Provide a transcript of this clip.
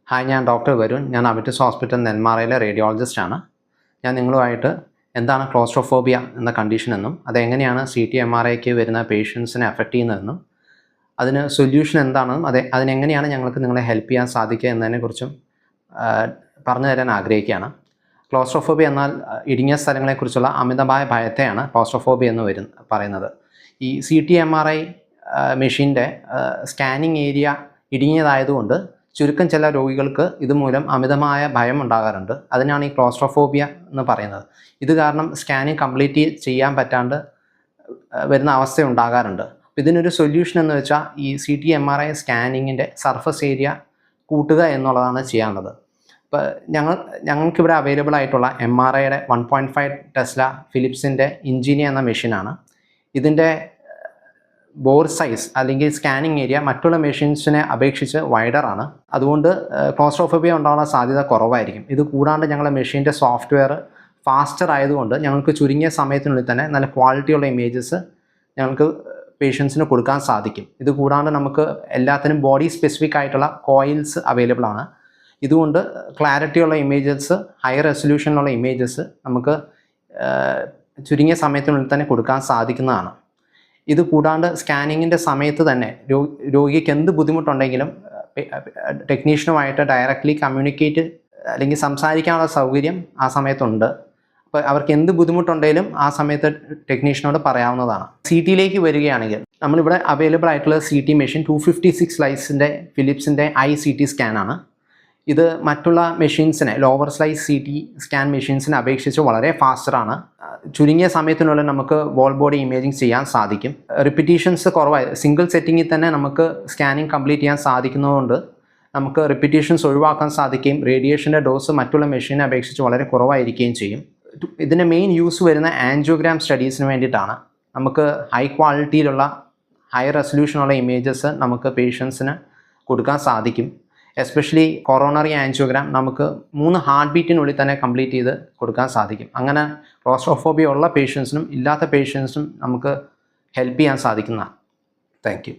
Hi, ഞാൻ doctor Varun. ഞാൻ അവിറ്റസ് hospital നെന്മാറയിലെ റേഡിയോളജിസ്റ്റാണ്. ഞാൻ നിങ്ങളുമായിട്ട് എന്താണ് ക്ലോസ്ട്രോഫോബിയ എന്ന കണ്ടീഷൻ എന്നും അതെങ്ങനെയാണ് CT MRIക്ക് വരുന്ന പേഷ്യൻസിനെ അഫക്റ്റ് ചെയ്യുന്നതെന്നും അതിന് സൊല്യൂഷൻ എന്താണെന്നും അതിനെങ്ങനെയാണ് ഞങ്ങൾക്ക് നിങ്ങളെ ഹെൽപ്പ് ചെയ്യാൻ സാധിക്കുക എന്നതിനെക്കുറിച്ചും പറഞ്ഞു തരാൻ ആഗ്രഹിക്കുകയാണ്. ക്ലോസ്ട്രോഫോബിയ എന്നാൽ ഇടുങ്ങിയ സ്ഥലങ്ങളെക്കുറിച്ചുള്ള അമിതമായ ഭയത്തെയാണ് ക്ലോസ്ട്രോഫോബിയ എന്ന് പറയുന്നത്. ഈ CT MRI മെഷീൻ്റെ സ്കാനിങ് ഏരിയ ഇടുങ്ങിയതായതുകൊണ്ട് ചുരുക്കം ചില രോഗികൾക്ക് ഇതുമൂലം അമിതമായ ഭയം ഉണ്ടാകാറുണ്ട്. അതിനാണ് ഈ ക്ലോസ്ട്രോഫോബിയ എന്ന് പറയുന്നത്. ഇത് കാരണം സ്കാനിങ് കംപ്ലീറ്റ് ചെയ്യാൻ പറ്റാണ്ട് വരുന്ന അവസ്ഥ ഉണ്ടാകാറുണ്ട്. ഇതിനൊരു സൊല്യൂഷൻ എന്ന് വെച്ചാൽ ഈ CT MRI സ്കാനിങ്ങിൻ്റെ സർഫസ് ഏരിയ കൂട്ടുക എന്നുള്ളതാണ് ചെയ്യാനുള്ളത്. ഇപ്പോൾ ഞങ്ങൾക്കിവിടെ അവൈലബിൾ ആയിട്ടുള്ള MRIയുടെ 1.5 ടെസ്ല ഫിലിപ്സിൻ്റെ ഇഞ്ചിനിയ എന്ന മെഷീനാണ്. ഇതിൻ്റെ ബോർ സൈസ് അല്ലെങ്കിൽ സ്കാനിങ് ഏരിയ മറ്റുള്ള മെഷീൻസിനെ അപേക്ഷിച്ച് വൈഡറാണ്. അതുകൊണ്ട് ക്ലോസ്ട്രോഫോബിയ ഉണ്ടാകാനുള്ള സാധ്യത കുറവായിരിക്കും. ഇത് കൂടാണ്ട് ഞങ്ങളുടെ മെഷീൻ്റെ സോഫ്റ്റ്വെയർ ഫാസ്റ്റർ ആയതുകൊണ്ട് ഞങ്ങൾക്ക് ചുരുങ്ങിയ സമയത്തിനുള്ളിൽ തന്നെ നല്ല ക്വാളിറ്റിയുള്ള ഇമേജസ് ഞങ്ങൾക്ക് പേഷ്യൻസിന് കൊടുക്കാൻ സാധിക്കും. ഇത് കൂടാണ്ട് നമുക്ക് എല്ലാത്തിനും ബോഡി സ്പെസിഫിക് ആയിട്ടുള്ള കോയിൽസ് അവൈലബിൾ ആണ്. ഇതുകൊണ്ട് ക്ലാരിറ്റിയുള്ള ഇമേജസ്, ഹൈ റെസൊല്യൂഷനുള്ള ഇമേജസ് നമുക്ക് ചുരുങ്ങിയ സമയത്തിനുള്ളിൽ തന്നെ കൊടുക്കാൻ സാധിക്കുന്നതാണ്. ഇത് കൂടാണ്ട് സ്കാനിങ്ങിൻ്റെ സമയത്ത് തന്നെ രോഗിക്ക് എന്ത് ബുദ്ധിമുട്ടുണ്ടെങ്കിലും ടെക്നീഷ്യനുമായിട്ട് ഡയറക്റ്റ്ലി കമ്മ്യൂണിക്കേറ്റ് അല്ലെങ്കിൽ സംസാരിക്കാനുള്ള സൗകര്യം ആ സമയത്തുണ്ട്. അപ്പോൾ അവർക്ക് എന്ത് ബുദ്ധിമുട്ടുണ്ടെങ്കിലും ആ സമയത്ത് ടെക്നീഷ്യനോട് പറയാവുന്നതാണ്. CTയിലേക്ക് വരികയാണെങ്കിൽ നമ്മളിവിടെ അവൈലബിൾ ആയിട്ടുള്ള CT മെഷീൻ 256 സ്ലൈസിൻ്റെ ഫിലിപ്സിൻ്റെ ICT സ്കാനാണ്. ഇത് മറ്റുള്ള മെഷീൻസിനെ ലോവർ സ്ലൈസ് CT സ്കാൻ മെഷീൻസിനെ അപേക്ഷിച്ച് വളരെ ഫാസ്റ്ററാണ്. ചുരുങ്ങിയ സമയത്തിനുള്ളിൽ നമുക്ക് വോൾ ബോഡി ഇമേജിങ് ചെയ്യാൻ സാധിക്കും. റിപ്പീറ്റീഷൻസ് കുറവായി സിംഗിൾ സെറ്റിങ്ങിൽ തന്നെ നമുക്ക് സ്കാനിങ് കംപ്ലീറ്റ് ചെയ്യാൻ സാധിക്കുന്നതുകൊണ്ട് നമുക്ക് റിപ്പീറ്റീഷൻസ് ഒഴിവാക്കാൻ സാധിക്കുകയും റേഡിയേഷൻ്റെ ഡോസ് മറ്റുള്ള മെഷീനെ അപേക്ഷിച്ച് വളരെ കുറവായിരിക്കുകയും ചെയ്യും. ഇതിൻ്റെ മെയിൻ യൂസ് വരുന്ന ആൻജിയോഗ്രാം സ്റ്റഡീസിന് വേണ്ടിയിട്ടാണ്. നമുക്ക് ഹൈ ക്വാളിറ്റിയിലുള്ള ഹൈ റെസൊല്യൂഷനുള്ള ഇമേജസ് നമുക്ക് പേഷ്യൻസിന് കൊടുക്കാൻ സാധിക്കും. എസ്പെഷ്യലി കൊറോണറി ആൻജിയോഗ്രാം നമുക്ക് 3 ഹാർട്ട് ബീറ്റിനുള്ളിൽ തന്നെ കംപ്ലീറ്റ് ചെയ്ത് കൊടുക്കാൻ സാധിക്കും. അങ്ങനെ ക്ലോസ്ട്രോഫോബിയ ഉള്ള പേഷ്യൻസിനും ഇല്ലാത്ത പേഷ്യൻസിനും നമുക്ക് ഹെൽപ്പ് ചെയ്യാൻ സാധിക്കുന്നതാണ്. Thank you.